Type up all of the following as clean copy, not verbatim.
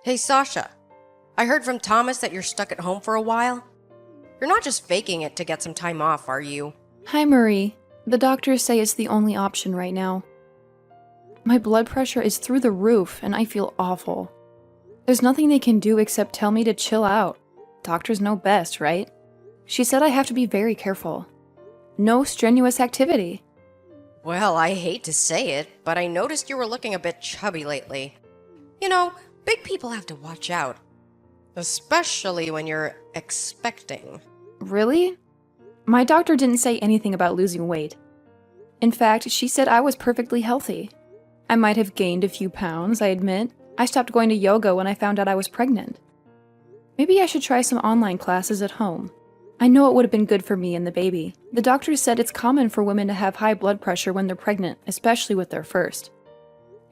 Hey Sasha, I heard from Thomas that you're stuck at home for a while. You're not just faking it to get some time off, are you? Hi, Marie. The doctors say it's the only option right now. My blood pressure is through the roof and I feel awful. There's nothing they can do except tell me to chill out. Doctors know best, right? She said I have to be very careful. No strenuous activity. Well, I hate to say it, but I noticed you were looking a bit chubby lately. You know, big people have to watch out. Especially when you're expecting. Really? My doctor didn't say anything about losing weight. In fact, she said I was perfectly healthy. I might have gained a few pounds, I admit. I stopped going to yoga when I found out I was pregnant. Maybe I should try some online classes at home. I know it would have been good for me and the baby. The doctors said it's common for women to have high blood pressure when they're pregnant, especially with their first.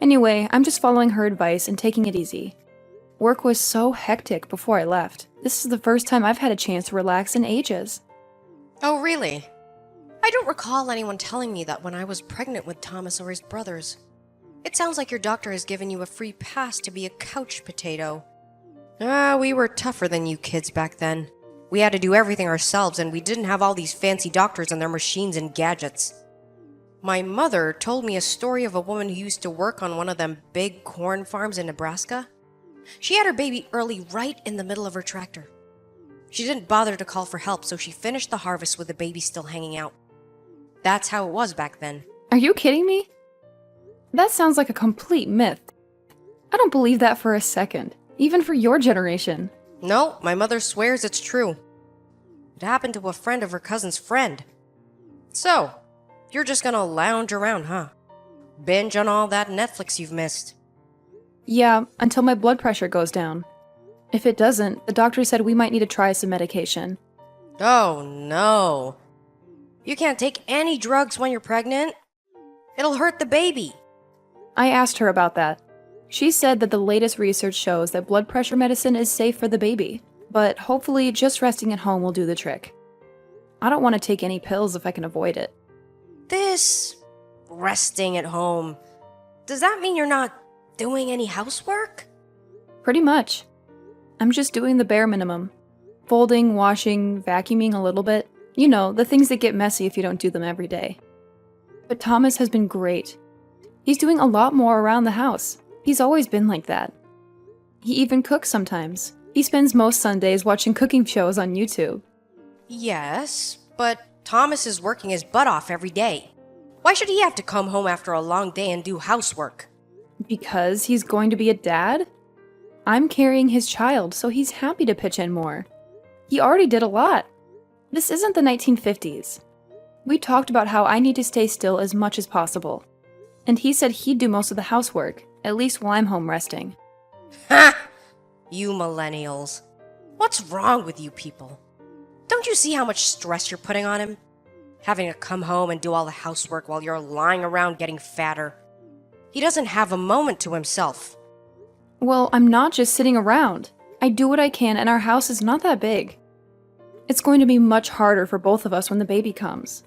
Anyway, I'm just following her advice and taking it easy. Work was so hectic before I left. This is the first time I've had a chance to relax in ages. Oh, really? I don't recall anyone telling me that when I was pregnant with Thomas or his brothers. It sounds like your doctor has given you a free pass to be a couch potato. We were tougher than you kids back then. We had to do everything ourselves, and we didn't have all these fancy doctors and their machines and gadgets. My mother told me a story of a woman who used to work on one of them big corn farms in Nebraska. She had her baby early right in the middle of her tractor. She didn't bother to call for help, so she finished the harvest with the baby still hanging out. That's how it was back then. Are you kidding me? That sounds like a complete myth. I don't believe that for a second, even for your generation. No, my mother swears it's true. It happened to a friend of her cousin's friend. So, you're just gonna lounge around, huh? Binge on all that Netflix you've missed. Yeah, until my blood pressure goes down. If it doesn't, the doctor said we might need to try some medication. Oh no. You can't take any drugs when you're pregnant. It'll hurt the baby. I asked her about that. She said that the latest research shows that blood pressure medicine is safe for the baby, but hopefully just resting at home will do the trick. I don't want to take any pills if I can avoid it. This resting at home, does that mean you're not doing any housework? Pretty much. I'm just doing the bare minimum. Folding, washing, vacuuming a little bit. You know, the things that get messy if you don't do them every day. But Thomas has been great. He's doing a lot more around the house. He's always been like that. He even cooks sometimes. He spends most Sundays watching cooking shows on YouTube. Yes, but Thomas is working his butt off every day. Why should he have to come home after a long day and do housework? Because he's going to be a dad? I'm carrying his child, so he's happy to pitch in more. He already did a lot. This isn't the 1950s. We talked about how I need to stay still as much as possible. And he said he'd do most of the housework, at least while I'm home resting. Ha! You millennials. What's wrong with you people? Don't you see how much stress you're putting on him? Having to come home and do all the housework while you're lying around getting fatter. He doesn't have a moment to himself. Well, I'm not just sitting around. I do what I can, and our house is not that big. It's going to be much harder for both of us when the baby comes.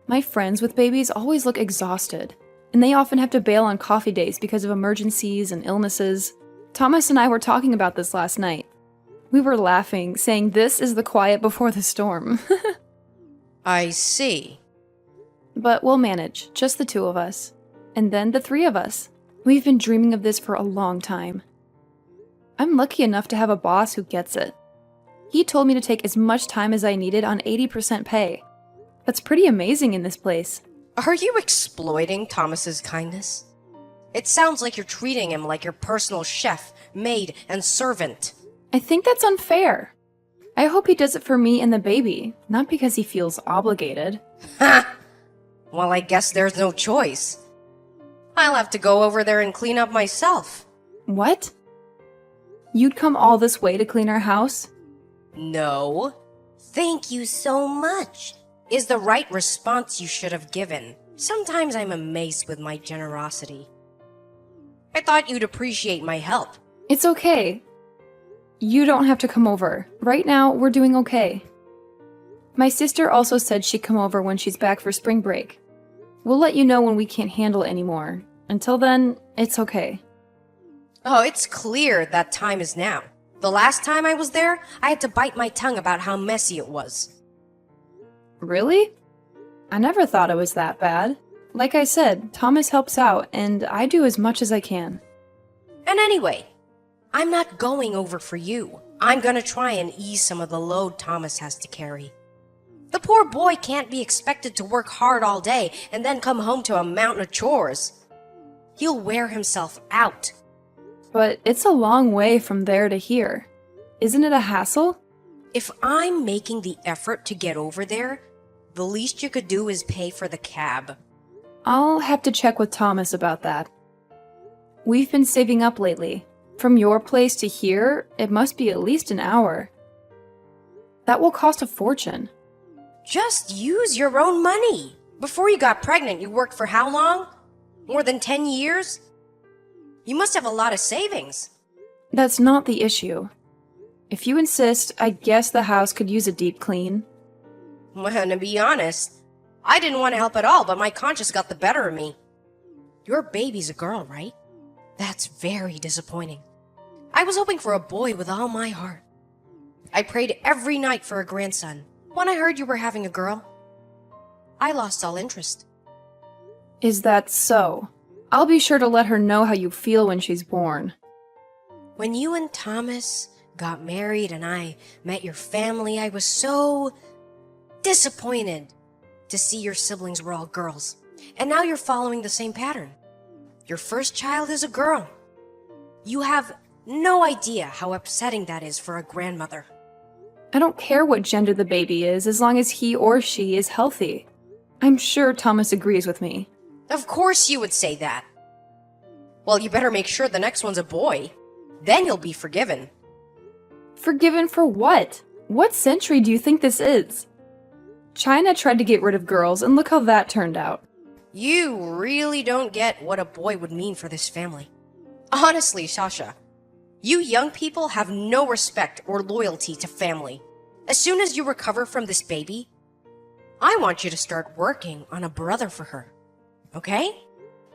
My friends with babies always look exhausted, and they often have to bail on coffee dates because of emergencies and illnesses. Thomas and I were talking about this last night. We were laughing, saying this is the quiet before the storm. I see. But we'll manage, just the two of us. And then the three of us. We've been dreaming of this for a long time. I'm lucky enough to have a boss who gets it. He told me to take as much time as I needed on 80% pay. That's pretty amazing in this place. Are you exploiting Thomas's kindness? It sounds like you're treating him like your personal chef, maid, and servant. I think that's unfair. I hope he does it for me and the baby, not because he feels obligated. Ha! Well, I guess there's no choice. I'll have to go over there and clean up myself. What? You'd come all this way to clean our house? No. Thank you so much is the right response you should have given. Sometimes I'm amazed with my generosity. I thought you'd appreciate my help. It's okay. You don't have to come over. Right now, we're doing okay. My sister also said she'd come over when she's back for spring break. We'll let you know when we can't handle it anymore. Until then, it's okay. Oh, it's clear that time is now. The last time I was there, I had to bite my tongue about how messy it was. Really? I never thought it was that bad. Like I said, Thomas helps out, and I do as much as I can. And anyway, I'm not going over for you. I'm gonna try and ease some of the load Thomas has to carry. The poor boy can't be expected to work hard all day and then come home to a mountain of chores. He'll wear himself out. But it's a long way from there to here. Isn't it a hassle? If I'm making the effort to get over there, the least you could do is pay for the cab. I'll have to check with Thomas about that. We've been saving up lately. From your place to here, it must be at least an hour. That will cost a fortune. Just use your own money. Before you got pregnant, you worked for how long? More than 10 years? You must have a lot of savings. That's not the issue. If you insist, I guess the house could use a deep clean. Well, to be honest, I didn't want to help at all, but my conscience got the better of me. Your baby's a girl, right? That's very disappointing. I was hoping for a boy with all my heart. I prayed every night for a grandson. When I heard you were having a girl, I lost all interest. Is that so? I'll be sure to let her know how you feel when she's born. When you and Thomas got married and I met your family, I was so disappointed to see your siblings were all girls. And now you're following the same pattern. Your first child is a girl. You have no idea how upsetting that is for a grandmother. I don't care what gender the baby is as long as he or she is healthy. I'm sure Thomas agrees with me. Of course you would say that. Well, you better make sure the next one's a boy. Then you'll be forgiven. Forgiven for what? What century do you think this is? China tried to get rid of girls, and look how that turned out. You really don't get what a boy would mean for this family. Honestly, Sasha, you young people have no respect or loyalty to family. As soon as you recover from this baby, I want you to start working on a brother for her. Okay?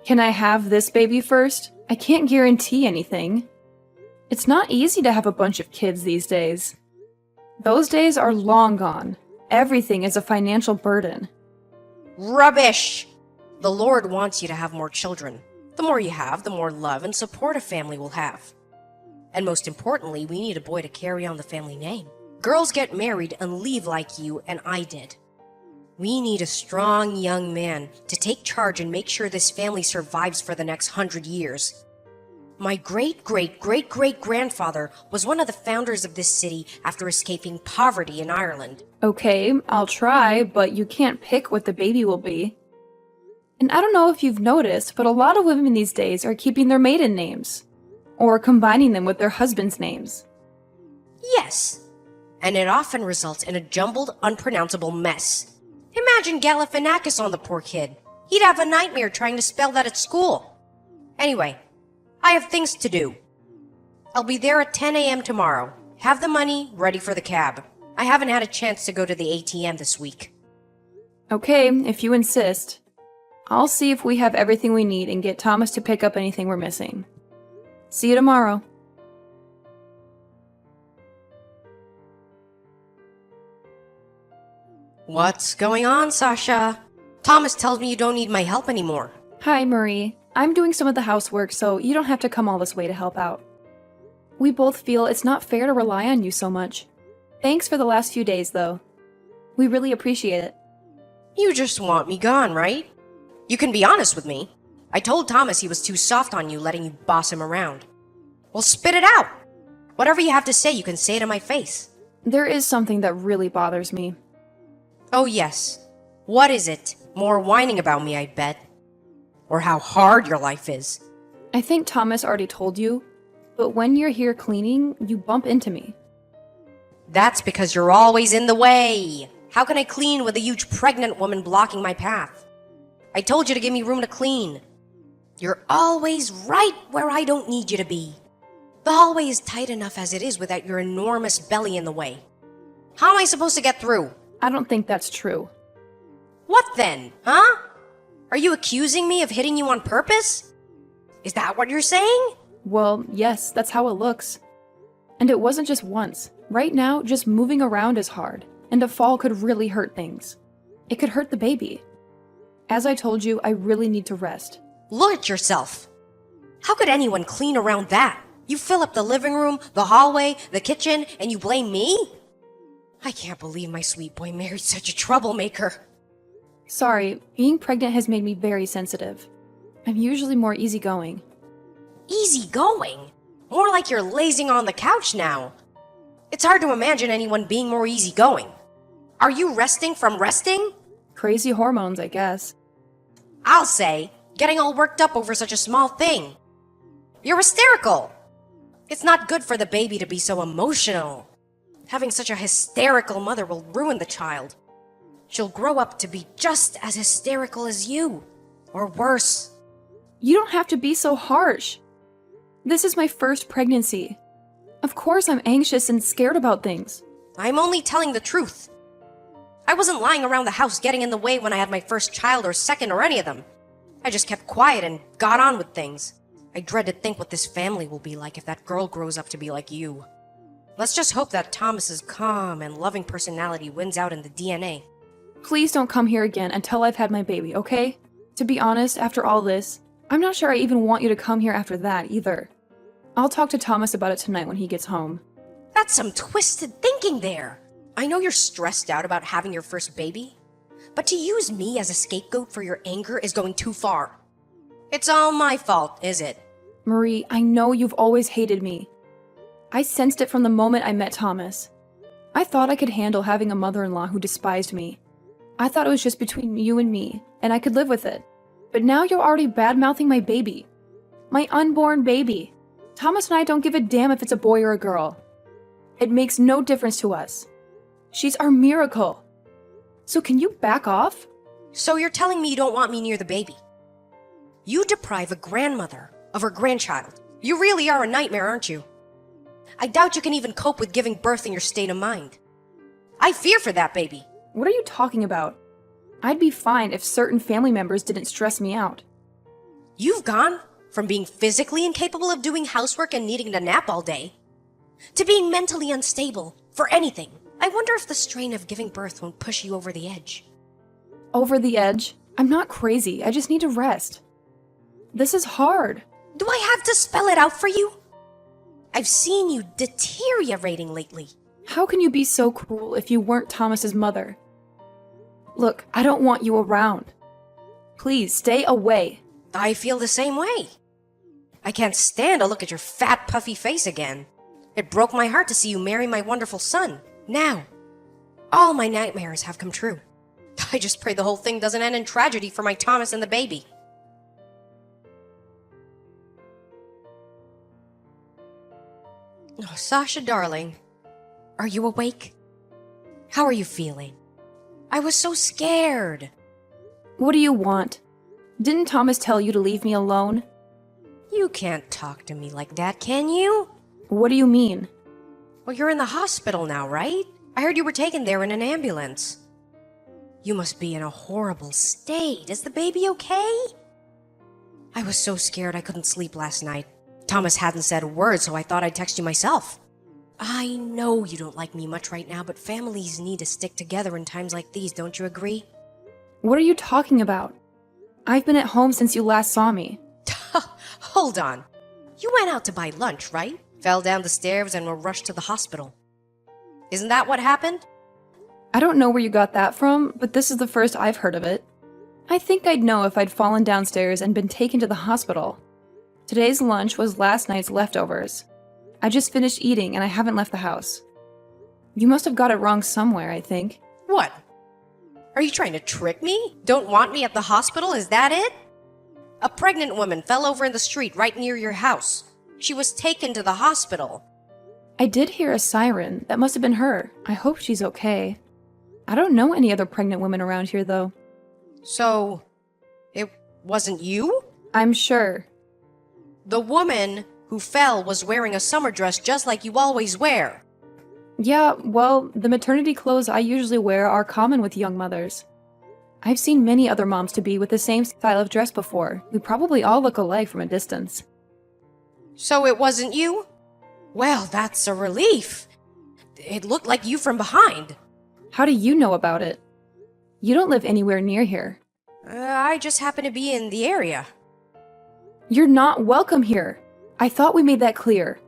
Can I have this baby first? I can't guarantee anything. It's not easy to have a bunch of kids these days. Those days are long gone. Everything is a financial burden. Rubbish! The Lord wants you to have more children. The more you have, the more love and support a family will have. And most importantly, we need a boy to carry on the family name. Girls get married and leave like you and I did. We need a strong young man to take charge and make sure this family survives for the next 100 years. My great-great-great-great-grandfather was one of the founders of this city after escaping poverty in Ireland. Okay, I'll try, but you can't pick what the baby will be. And I don't know if you've noticed, but a lot of women these days are keeping their maiden names. Or combining them with their husbands' names. Yes, and it often results in a jumbled, unpronounceable mess. Imagine Galifianakis on the poor kid. He'd have a nightmare trying to spell that at school. Anyway, I have things to do. I'll be there at 10 a.m. tomorrow. Have the money ready for the cab. I haven't had a chance to go to the ATM this week. Okay, if you insist. I'll see if we have everything we need and get Thomas to pick up anything we're missing. See you tomorrow. What's going on, Sasha? Thomas tells me you don't need my help anymore. Hi, Marie. I'm doing some of the housework, so you don't have to come all this way to help out. We both feel it's not fair to rely on you so much. Thanks for the last few days, though. We really appreciate it. You just want me gone, right? You can be honest with me. I told Thomas he was too soft on you, letting you boss him around. Well, spit it out. Whatever you have to say, you can say it to my face. There is something that really bothers me. Oh, yes. What is it? More whining about me, I bet. Or how hard your life is. I think Thomas already told you, but when you're here cleaning, you bump into me. That's because you're always in the way. How can I clean with a huge pregnant woman blocking my path? I told you to give me room to clean. You're always right where I don't need you to be. The hallway is tight enough as it is without your enormous belly in the way. How am I supposed to get through? I don't think that's true. What then, huh? Are you accusing me of hitting you on purpose? Is that what you're saying? Well, yes, that's how it looks. And it wasn't just once. Right now, just moving around is hard, and a fall could really hurt things. It could hurt the baby. As I told you, I really need to rest. Look at yourself. How could anyone clean around that? You fill up the living room, the hallway, the kitchen, and you blame me? I can't believe my sweet boy married such a troublemaker. Sorry, being pregnant has made me very sensitive. I'm usually more easygoing. Easygoing? More like you're lazing on the couch now. It's hard to imagine anyone being more easygoing. Are you resting from resting? Crazy hormones, I guess. I'll say, getting all worked up over such a small thing. You're hysterical. It's not good for the baby to be so emotional. Having such a hysterical mother will ruin the child. She'll grow up to be just as hysterical as you, or worse. You don't have to be so harsh. This is my first pregnancy. Of course I'm anxious and scared about things. I'm only telling the truth. I wasn't lying around the house getting in the way when I had my first child or second or any of them. I just kept quiet and got on with things. I dread to think what this family will be like if that girl grows up to be like you. Let's just hope that Thomas's calm and loving personality wins out in the DNA. Please don't come here again until I've had my baby, okay? To be honest, after all this, I'm not sure I even want you to come here after that either. I'll talk to Thomas about it tonight when he gets home. That's some twisted thinking there. I know you're stressed out about having your first baby, but to use me as a scapegoat for your anger is going too far. It's all my fault, is it? Marie, I know you've always hated me. I sensed it from the moment I met Thomas. I thought I could handle having a mother-in-law who despised me. I thought it was just between you and me, and I could live with it. But now you're already bad-mouthing my baby. My unborn baby. Thomas and I don't give a damn if it's a boy or a girl. It makes no difference to us. She's our miracle. So can you back off? So you're telling me you don't want me near the baby? You deprive a grandmother of her grandchild. You really are a nightmare, aren't you? I doubt you can even cope with giving birth in your state of mind. I fear for that baby. What are you talking about? I'd be fine if certain family members didn't stress me out. You've gone from being physically incapable of doing housework and needing to nap all day to being mentally unstable for anything. I wonder if the strain of giving birth won't push you over the edge. Over the edge? I'm not crazy. I just need to rest. This is hard. Do I have to spell it out for you? I've seen you deteriorating lately. How can you be so cruel if you weren't Thomas's mother? Look, I don't want you around. Please, stay away. I feel the same way. I can't stand to look at your fat, puffy face again. It broke my heart to see you marry my wonderful son. Now, all my nightmares have come true. I just pray the whole thing doesn't end in tragedy for my Thomas and the baby. Oh, Sasha, darling, are you awake? How are you feeling? I was so scared. What do you want? Didn't Thomas tell you to leave me alone? You can't talk to me like that, can you? What do you mean? Well, you're in the hospital now, right? I heard you were taken there in an ambulance. You must be in a horrible state. Is the baby okay? I was so scared I couldn't sleep last night. Thomas hadn't said a word, so I thought I'd text you myself. I know you don't like me much right now, but families need to stick together in times like these, don't you agree? What are you talking about? I've been at home since you last saw me. Hold on. You went out to buy lunch, right? Fell down the stairs and were rushed to the hospital. Isn't that what happened? I don't know where you got that from, but this is the first I've heard of it. I think I'd know if I'd fallen downstairs and been taken to the hospital. Today's lunch was last night's leftovers. I just finished eating and I haven't left the house. You must have got it wrong somewhere, I think. What? Are you trying to trick me? Don't want me at the hospital, is that it? A pregnant woman fell over in the street right near your house. She was taken to the hospital. I did hear a siren. That must have been her. I hope she's okay. I don't know any other pregnant women around here, though. So, it wasn't you? I'm sure. The woman who fell was wearing a summer dress just like you always wear. Yeah, well, the maternity clothes I usually wear are common with young mothers. I've seen many other moms-to-be with the same style of dress before. We probably all look alike from a distance. So it wasn't you? Well, that's a relief. It looked like you from behind. How do you know about it? You don't live anywhere near here. I just happen to be in the area. You're not welcome here. I thought we made that clear.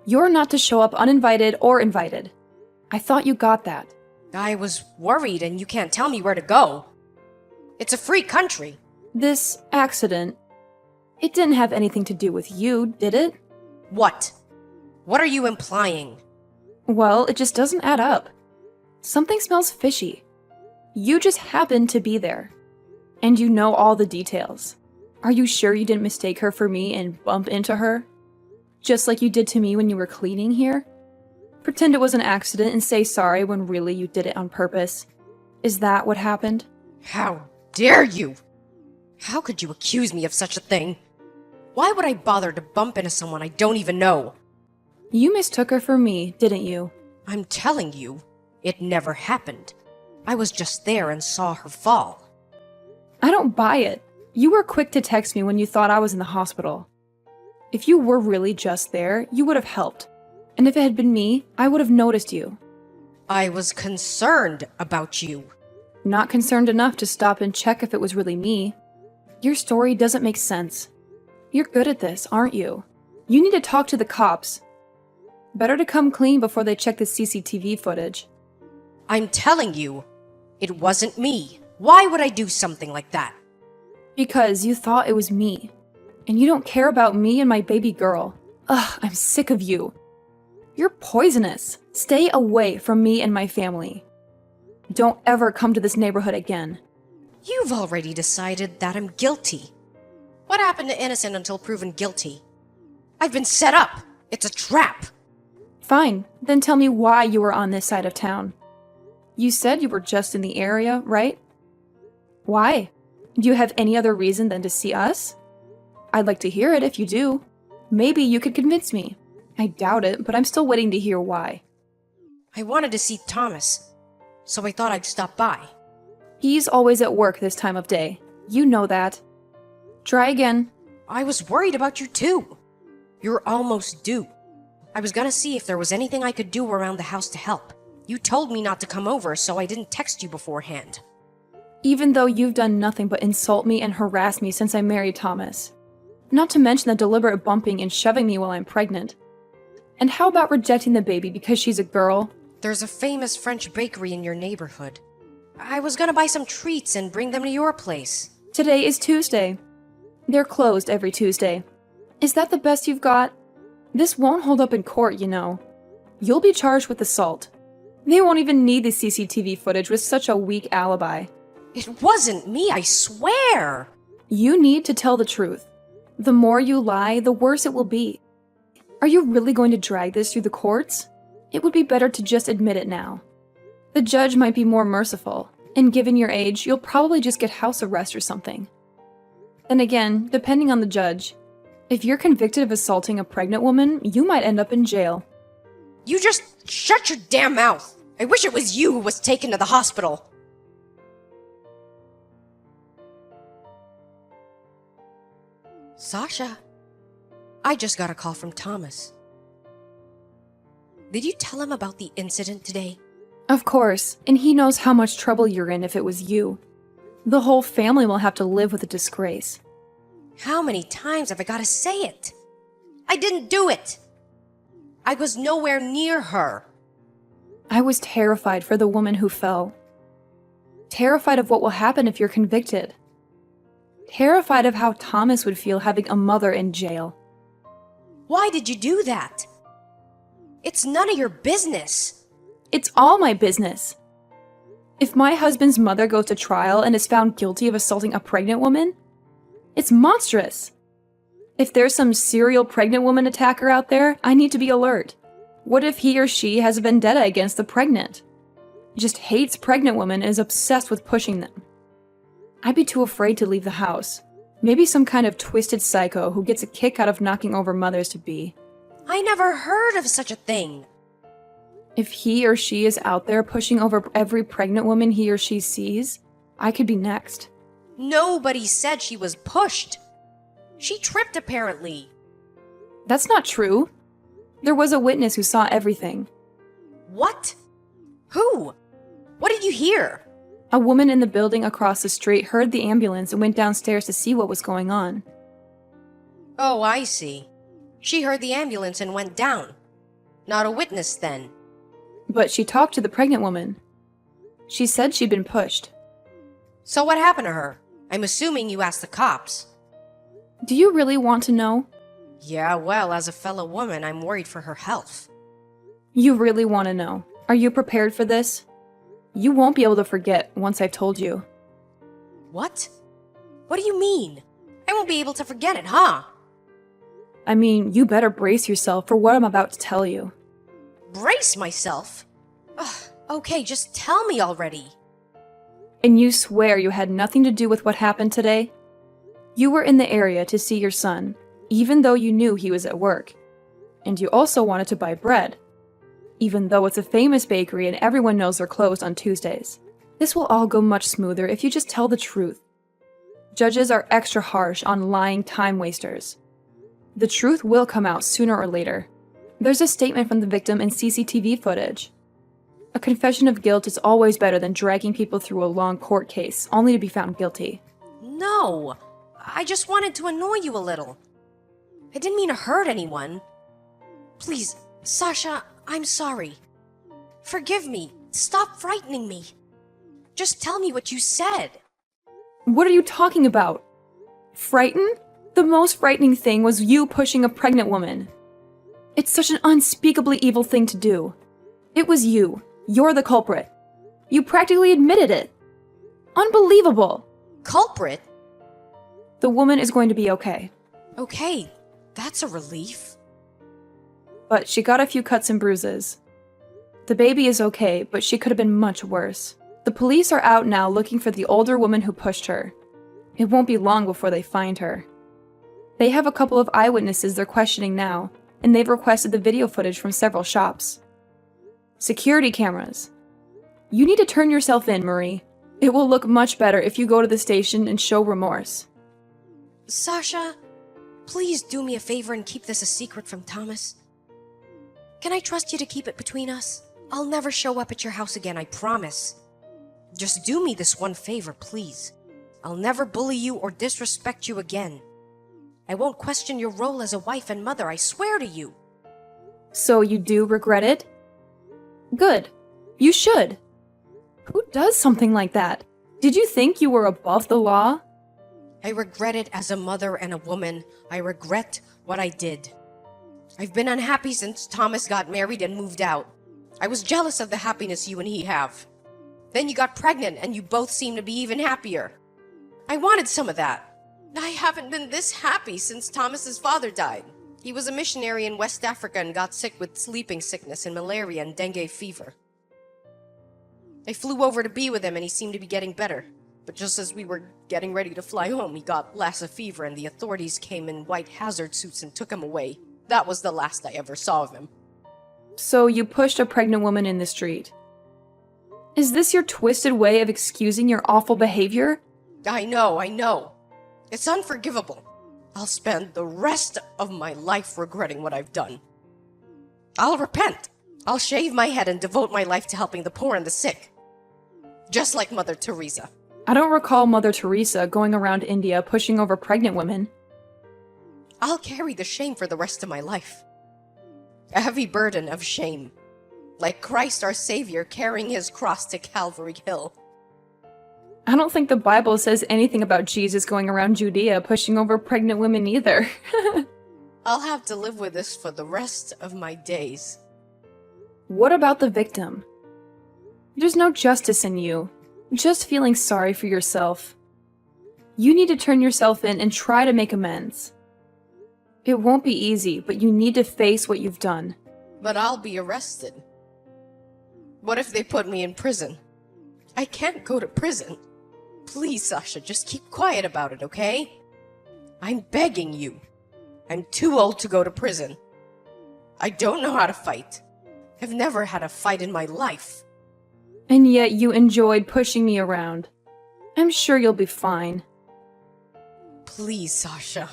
You're not to show up uninvited or invited. I thought you got that. I was worried and you can't tell me where to go. It's a free country. This accident, it didn't have anything to do with you, did it? What? What are you implying? Well, it just doesn't add up. Something smells fishy. You just happened to be there. And you know all the details. Are you sure you didn't mistake her for me and bump into her? Just like you did to me when you were cleaning here? Pretend it was an accident and say sorry when really you did it on purpose. Is that what happened? How dare you? How could you accuse me of such a thing? Why would I bother to bump into someone I don't even know? You mistook her for me, didn't you? I'm telling you, it never happened. I was just there and saw her fall. I don't buy it. You were quick to text me when you thought I was in the hospital. If you were really just there, you would have helped. And if it had been me, I would have noticed you. I was concerned about you. Not concerned enough to stop and check if it was really me. Your story doesn't make sense. You're good at this, aren't you? You need to talk to the cops. Better to come clean before they check the CCTV footage. I'm telling you, it wasn't me. Why would I do something like that? Because you thought it was me. And you don't care about me and my baby girl. Ugh, I'm sick of you. You're poisonous. Stay away from me and my family. Don't ever come to this neighborhood again. You've already decided that I'm guilty. What happened to innocent until proven guilty? I've been set up. It's a trap. Fine, then tell me why you were on this side of town. You said you were just in the area, right? Why? Do you have any other reason than to see us? I'd like to hear it if you do. Maybe you could convince me. I doubt it, but I'm still waiting to hear why. I wanted to see Thomas, so I thought I'd stop by. He's always at work this time of day. You know that. Try again. I was worried about you too. You're almost due. I was gonna see if there was anything I could do around the house to help. You told me not to come over, so I didn't text you beforehand. Even though you've done nothing but insult me and harass me since I married Thomas. Not to mention the deliberate bumping and shoving me while I'm pregnant. And how about rejecting the baby because she's a girl? There's a famous French bakery in your neighborhood. I was gonna buy some treats and bring them to your place. Today is Tuesday. They're closed every Tuesday. Is that the best you've got? This won't hold up in court, you know. You'll be charged with assault. They won't even need the CCTV footage with such a weak alibi. It wasn't me, I swear! You need to tell the truth. The more you lie, the worse it will be. Are you really going to drag this through the courts? It would be better to just admit it now. The judge might be more merciful, and given your age, you'll probably just get house arrest or something. Then again, depending on the judge, if you're convicted of assaulting a pregnant woman, you might end up in jail. You just shut your damn mouth! I wish it was you who was taken to the hospital! Sasha, I just got a call from Thomas. Did you tell him about the incident today? Of course, and he knows how much trouble you're in if it was you. The whole family will have to live with the disgrace. How many times have I got to say it? I didn't do it! I was nowhere near her. I was terrified for the woman who fell. Terrified of what will happen if you're convicted. Terrified of how Thomas would feel having a mother in jail. Why did you do that? It's none of your business. It's all my business. If my husband's mother goes to trial and is found guilty of assaulting a pregnant woman, it's monstrous. If there's some serial pregnant woman attacker out there, I need to be alert. What if he or she has a vendetta against the pregnant? Just hates pregnant women and is obsessed with pushing them. I'd be too afraid to leave the house. Maybe some kind of twisted psycho who gets a kick out of knocking over mothers-to-be. I never heard of such a thing. If he or she is out there pushing over every pregnant woman he or she sees, I could be next. Nobody said she was pushed. She tripped, apparently. That's not true. There was a witness who saw everything. What? Who? What did you hear? A woman in the building across the street heard the ambulance and went downstairs to see what was going on. Oh, I see. She heard the ambulance and went down. Not a witness, then. But she talked to the pregnant woman. She said she'd been pushed. So what happened to her? I'm assuming you asked the cops. Do you really want to know? Yeah, well, as a fellow woman, I'm worried for her health. You really want to know. Are you prepared for this? You won't be able to forget once I've told you. What? What do you mean? I won't be able to forget it, huh? I mean, you better brace yourself for what I'm about to tell you. Brace myself? Ugh, okay, just tell me already. And you swear you had nothing to do with what happened today? You were in the area to see your son, even though you knew he was at work. And you also wanted to buy bread, even though it's a famous bakery and everyone knows they're closed on Tuesdays. This will all go much smoother if you just tell the truth. Judges are extra harsh on lying time wasters. The truth will come out sooner or later. There's a statement from the victim in CCTV footage. A confession of guilt is always better than dragging people through a long court case, only to be found guilty. No, I just wanted to annoy you a little. I didn't mean to hurt anyone. Please, Sasha, I'm sorry. Forgive me. Stop frightening me. Just tell me what you said. What are you talking about? Frightened? The most frightening thing was you pushing a pregnant woman. It's such an unspeakably evil thing to do. It was you. You're the culprit. You practically admitted it. Unbelievable. Culprit? The woman is going to be okay. Okay, that's a relief. But she got a few cuts and bruises. The baby is okay, but she could have been much worse. The police are out now looking for the older woman who pushed her. It won't be long before they find her. They have a couple of eyewitnesses they're questioning now, and they've requested the video footage from several shops. Security cameras. You need to turn yourself in, Marie. It will look much better if you go to the station and show remorse. Sasha, please do me a favor and keep this a secret from Thomas. Can I trust you to keep it between us? I'll never show up at your house again, I promise. Just do me this one favor, please. I'll never bully you or disrespect you again. I won't question your role as a wife and mother, I swear to you. So you do regret it? Good. You should. Who does something like that? Did you think you were above the law? I regret it as a mother and a woman. I regret what I did. I've been unhappy since Thomas got married and moved out. I was jealous of the happiness you and he have. Then you got pregnant and you both seem to be even happier. I wanted some of that. I haven't been this happy since Thomas's father died. He was a missionary in West Africa and got sick with sleeping sickness and malaria and dengue fever. I flew over to be with him and he seemed to be getting better. But just as we were getting ready to fly home, he got Lassa fever and the authorities came in white hazard suits and took him away. That was the last I ever saw of him. So you pushed a pregnant woman in the street. Is this your twisted way of excusing your awful behavior? I know. It's unforgivable. I'll spend the rest of my life regretting what I've done. I'll repent. I'll shave my head and devote my life to helping the poor and the sick. Just like Mother Teresa. I don't recall Mother Teresa going around India pushing over pregnant women. I'll carry the shame for the rest of my life. A heavy burden of shame. Like Christ our Savior carrying his cross to Calvary Hill. I don't think the Bible says anything about Jesus going around Judea pushing over pregnant women either. I'll have to live with this for the rest of my days. What about the victim? There's no justice in you. Just feeling sorry for yourself. You need to turn yourself in and try to make amends. It won't be easy, but you need to face what you've done. But I'll be arrested. What if they put me in prison? I can't go to prison. Please, Sasha, just keep quiet about it, okay? I'm begging you. I'm too old to go to prison. I don't know how to fight. I've never had a fight in my life. And yet you enjoyed pushing me around. I'm sure you'll be fine. Please, Sasha.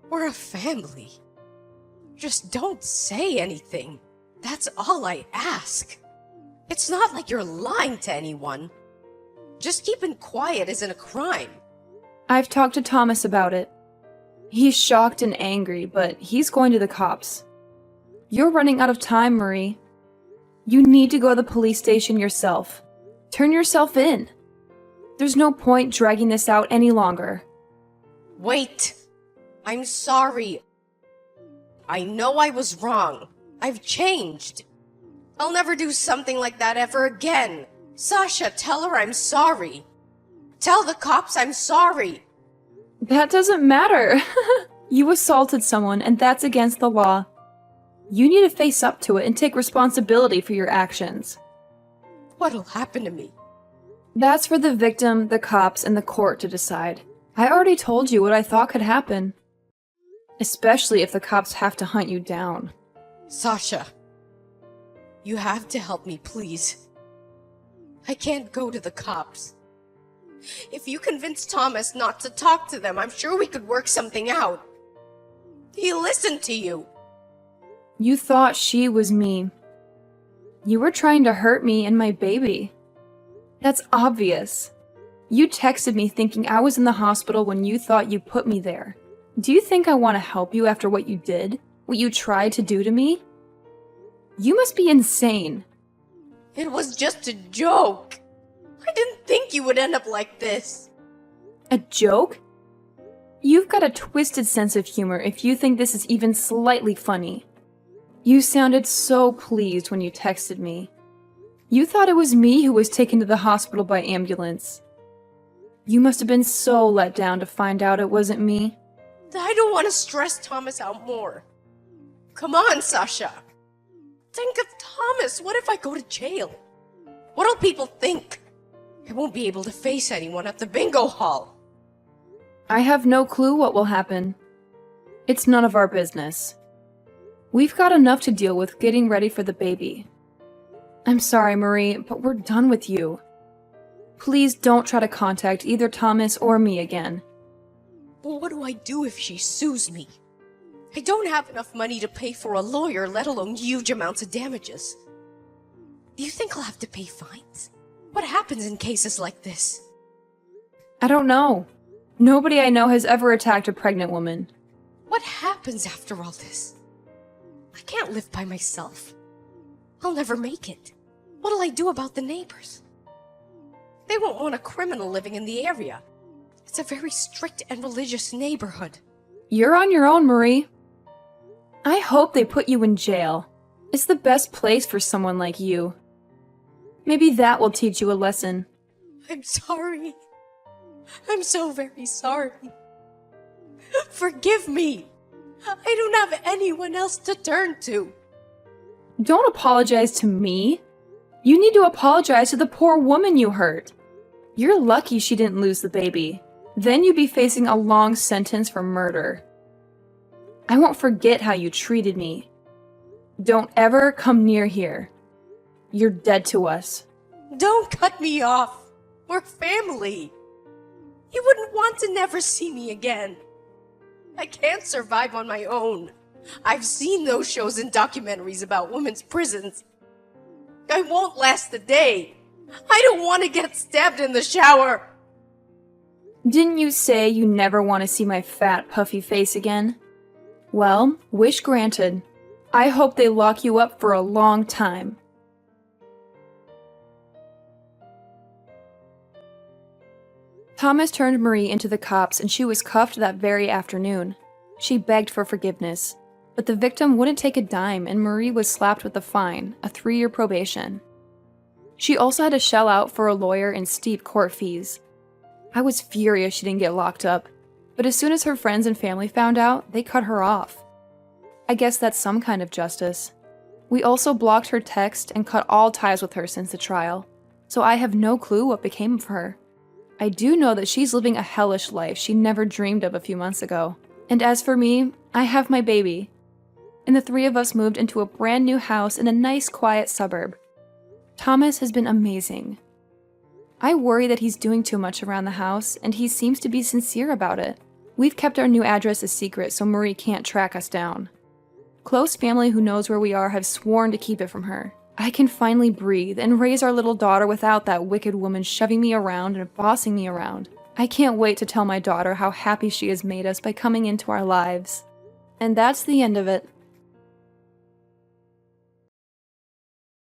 We're a family. Just don't say anything. That's all I ask. It's not like you're lying to anyone. Just keeping quiet isn't a crime. I've talked to Thomas about it. He's shocked and angry, but he's going to the cops. You're running out of time, Marie. You need to go to the police station yourself. Turn yourself in. There's no point dragging this out any longer. Wait. I'm sorry. I know I was wrong. I've changed. I'll never do something like that ever again. Sasha, tell her I'm sorry. Tell the cops I'm sorry. That doesn't matter. You assaulted someone, and that's against the law. You need to face up to it and take responsibility for your actions. What'll happen to me? That's for the victim, the cops, and the court to decide. I already told you what I thought could happen. Especially if the cops have to hunt you down. Sasha, you have to help me, please. I can't go to the cops. If you convince Thomas not to talk to them, I'm sure we could work something out. He listened to you. You thought she was me. You were trying to hurt me and my baby. That's obvious. You texted me thinking I was in the hospital when you thought you put me there. Do you think I want to help you after what you did? What you tried to do to me? You must be insane. It was just a joke. I didn't think you would end up like this. A joke? You've got a twisted sense of humor if you think this is even slightly funny. You sounded so pleased when you texted me. You thought it was me who was taken to the hospital by ambulance. You must have been so let down to find out it wasn't me. I don't want to stress Thomas out more. Come on, Sasha. Think of Thomas. What if I go to jail? What'll people think? I won't be able to face anyone at the bingo hall. I have no clue what will happen. It's none of our business. We've got enough to deal with getting ready for the baby. I'm sorry, Marie, but we're done with you. Please don't try to contact either Thomas or me again. Well, what do I do if she sues me? I don't have enough money to pay for a lawyer, let alone huge amounts of damages. Do you think I'll have to pay fines? What happens in cases like this? I don't know. Nobody I know has ever attacked a pregnant woman. What happens after all this? I can't live by myself. I'll never make it. What'll I do about the neighbors? They won't want a criminal living in the area. It's a very strict and religious neighborhood. You're on your own, Marie. I hope they put you in jail. It's the best place for someone like you. Maybe that will teach you a lesson. I'm sorry. I'm so very sorry. Forgive me. I don't have anyone else to turn to. Don't apologize to me. You need to apologize to the poor woman you hurt. You're lucky she didn't lose the baby. Then you'd be facing a long sentence for murder. I won't forget how you treated me. Don't ever come near here. You're dead to us. Don't cut me off. We're family. You wouldn't want to never see me again. I can't survive on my own. I've seen those shows and documentaries about women's prisons. I won't last a day. I don't want to get stabbed in the shower. Didn't you say you never want to see my fat, puffy face again? Well, wish granted. I hope they lock you up for a long time. Thomas turned Marie into the cops and she was cuffed that very afternoon. She begged for forgiveness, but the victim wouldn't take a dime and Marie was slapped with a fine, a 3-year probation. She also had to shell out for a lawyer and steep court fees. I was furious she didn't get locked up, but as soon as her friends and family found out, they cut her off. I guess that's some kind of justice. We also blocked her text and cut all ties with her since the trial, so I have no clue what became of her. I do know that she's living a hellish life she never dreamed of a few months ago. And as for me, I have my baby. And the 3 of us moved into a brand new house in a nice quiet suburb. Thomas has been amazing. I worry that he's doing too much around the house, and he seems to be sincere about it. We've kept our new address a secret so Marie can't track us down. Close family who knows where we are have sworn to keep it from her. I can finally breathe and raise our little daughter without that wicked woman shoving me around and bossing me around. I can't wait to tell my daughter how happy she has made us by coming into our lives. And that's the end of it.